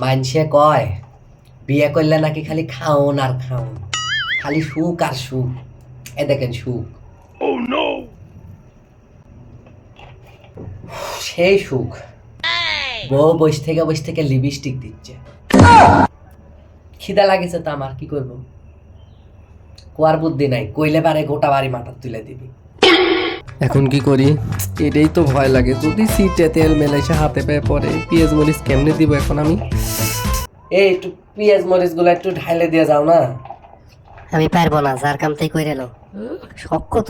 মানসে কয় বিয়ে করলে নাকি খালি খাওন আর খাওন, খালি সুখ আর সুখ। এ দেখেন সুখ, সেই সুখ। বউ বস থেকে লিপস্টিক দিচ্ছে। খিদা লাগেছে তো আমার, কি করব? কোয়ার বুদ্ধি নাই, কইলে পারে গোটা বাড়ি মাথা তুলে দিবি। এখন কি করি? এটাই তো ভয় লাগে, যদি সিটে তেল মেলাইসে হাতে পায়ে পড়ে, পেঁয়াজ মরিচ কেমনে দিব এখন আমি? এই একটু পেঁয়াজ মরিচ গুলো একটু ঢাইলে দিয়ে যাও না। আমি পারবো না, যার কাম তাই কইরে লো। শখ কত?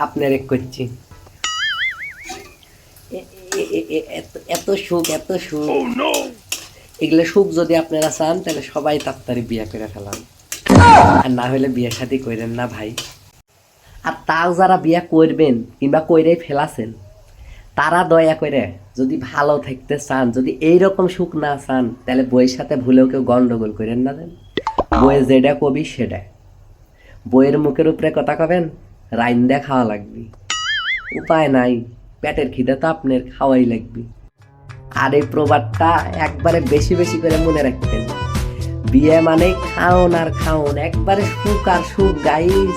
আপনার এক করছি। এত সুখ, এত সুখ। এগুলো সুখ যদি আপনারা চান তাহলে সবাই তাড়াতাড়ি বিয়ে করে ফেলান, আর না হলে বিয়ে শাদী করেন না ভাই। আর তাও যারা বিয়ে করবেন কিংবা কইরেই ফেলাছেন, তারা দয়া করে যদি ভালো থাকতে চান, যদি এইরকম সুখ না চান, তাহলে বইয়ের সাথে ভুলেও কেউ গন্ডগোল করেন না। দেন বইয়ে যেটা কবি সেটা, বইয়ের মুখের উপরে কথা কবেন, রাইন্দা খাওয়া লাগবে। উপায় নাই, পেটের খিদে তো আপনার খাওয়াই লাগবে। আর এই প্রবাদটা একবারে বেশি বেশি করে মনে রাখতেন, বিয়ে মানে খাওন আর খাওন, একবারে সুখ আর সুখ গাইস।